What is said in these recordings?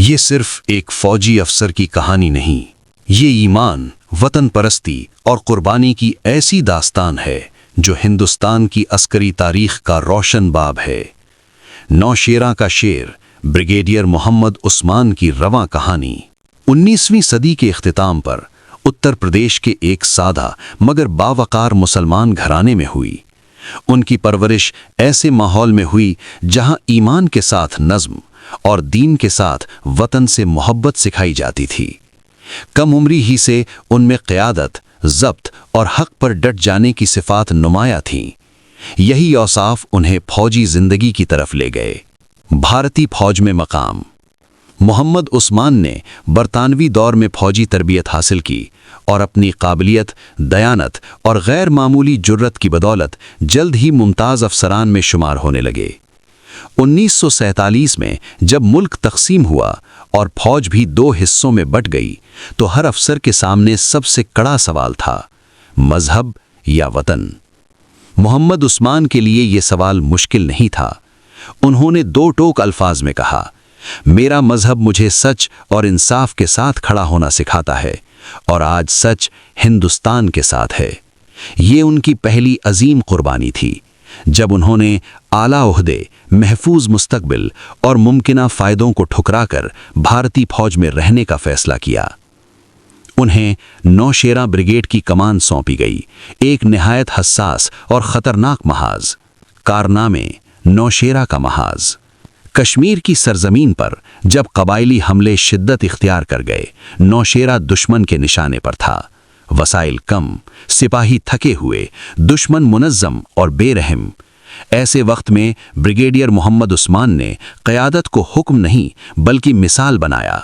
یہ صرف ایک فوجی افسر کی کہانی نہیں، یہ ایمان، وطن پرستی اور قربانی کی ایسی داستان ہے جو ہندوستان کی عسکری تاریخ کا روشن باب ہے۔ نوشیرہ کا شیر، بریگیڈیئر محمد عثمان کی رواں کہانی۔ 19ویں صدی کے اختتام پر اتر پردیش کے ایک سادہ مگر باوقار مسلمان گھرانے میں ہوئی۔ ان کی پرورش ایسے ماحول میں ہوئی جہاں ایمان کے ساتھ نظم اور دین کے ساتھ وطن سے محبت سکھائی جاتی تھی۔ کم عمری ہی سے ان میں قیادت، ضبط اور حق پر ڈٹ جانے کی صفات نمایاں تھیں۔ یہی اوصاف انہیں فوجی زندگی کی طرف لے گئے۔ بھارتی فوج میں مقام۔ محمد عثمان نے برطانوی دور میں فوجی تربیت حاصل کی اور اپنی قابلیت، دیانت اور غیر معمولی جرت کی بدولت جلد ہی ممتاز افسران میں شمار ہونے لگے۔ 1947 میں جب ملک تقسیم ہوا اور فوج بھی 2 حصوں میں بٹ گئی تو ہر افسر کے سامنے سب سے کڑا سوال تھا: مذہب یا وطن؟ محمد عثمان کے لیے یہ سوال مشکل نہیں تھا۔ انہوں نے 2 ٹوک الفاظ میں کہا: میرا مذہب مجھے سچ اور انصاف کے ساتھ کھڑا ہونا سکھاتا ہے، اور آج سچ ہندوستان کے ساتھ ہے۔ یہ ان کی پہلی عظیم قربانی تھی جب انہوں نے اعلیٰ عہدے، محفوظ مستقبل اور ممکنہ فائدوں کو ٹھکرا کر بھارتی فوج میں رہنے کا فیصلہ کیا۔ انہیں نوشیرہ بریگیڈ کی کمان سونپی گئی، ایک نہایت حساس اور خطرناک محاذ۔ کارنامے: نوشیرہ کا محاذ۔ کشمیر کی سرزمین پر جب قبائلی حملے شدت اختیار کر گئے، نوشیرہ دشمن کے نشانے پر تھا۔ وسائل کم، سپاہی تھکے ہوئے، دشمن منظم اور بے رحم۔ ایسے وقت میں بریگیڈیئر محمد عثمان نے قیادت کو حکم نہیں بلکہ مثال بنایا۔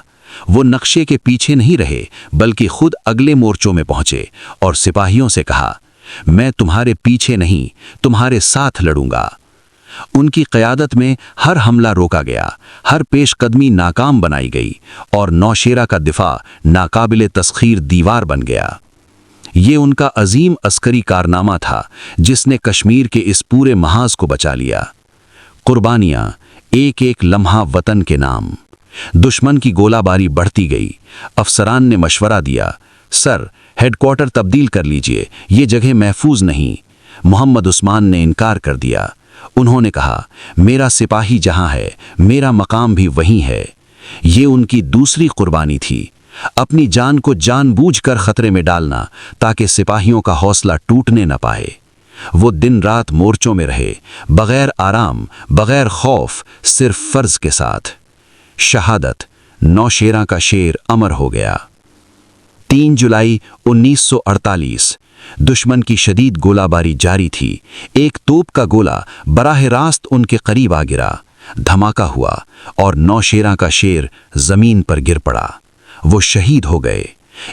وہ نقشے کے پیچھے نہیں رہے بلکہ خود اگلے مورچوں میں پہنچے اور سپاہیوں سے کہا: میں تمہارے پیچھے نہیں، تمہارے ساتھ لڑوں گا۔ ان کی قیادت میں ہر حملہ روکا گیا، ہر پیش قدمی ناکام بنائی گئی اور نوشیرہ کا دفاع ناقابل تسخیر دیوار بن گیا۔ یہ ان کا عظیم عسکری کارنامہ تھا جس نے کشمیر کے اس پورے محاذ کو بچا لیا۔ قربانیاں: ایک ایک لمحہ وطن کے نام۔ دشمن کی گولہ باری بڑھتی گئی۔ افسران نے مشورہ دیا: سر، ہیڈ کوارٹر تبدیل کر لیجئے، یہ جگہ محفوظ نہیں۔ محمد عثمان نے انکار کر دیا۔ انہوں نے کہا: میرا سپاہی جہاں ہے، میرا مقام بھی وہیں ہے۔ یہ ان کی دوسری قربانی تھی، اپنی جان کو جان بوجھ کر خطرے میں ڈالنا تاکہ سپاہیوں کا حوصلہ ٹوٹنے نہ پائے۔ وہ دن رات مورچوں میں رہے، بغیر آرام، بغیر خوف، صرف فرض کے ساتھ۔ شہادت: نوشیرہ کا شیر امر ہو گیا۔ 3 جولائی 1948۔ دشمن کی شدید گولہ باری جاری تھی۔ ایک توپ کا گولہ براہ راست ان کے قریب آ گرا، دھماکہ ہوا اور نوشیرہ کا شیر زمین پر گر پڑا۔ وہ شہید ہو گئے۔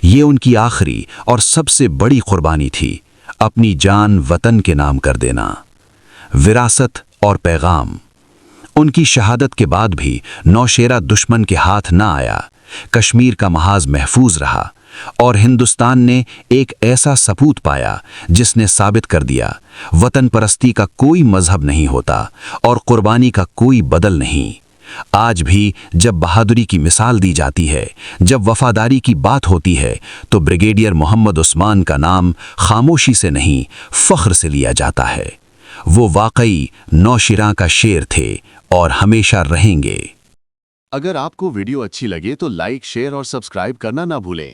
یہ ان کی آخری اور سب سے بڑی قربانی تھی، اپنی جان وطن کے نام کر دینا۔ وراثت اور پیغام: ان کی شہادت کے بعد بھی نوشیرہ دشمن کے ہاتھ نہ آیا۔ کشمیر کا محاذ محفوظ رہا اور ہندوستان نے ایک ایسا سپوت پایا جس نے ثابت کر دیا: وطن پرستی کا کوئی مذہب نہیں ہوتا اور قربانی کا کوئی بدل نہیں۔ آج بھی جب بہادری کی مثال دی جاتی ہے، جب وفاداری کی بات ہوتی ہے، تو بریگیڈیئر محمد عثمان کا نام خاموشی سے نہیں، فخر سے لیا جاتا ہے۔ وہ واقعی نوشیرہ کا شیر تھے اور ہمیشہ رہیں گے۔ اگر آپ کو ویڈیو اچھی لگے تو لائک، شیئر اور سبسکرائب کرنا نہ بھولیں۔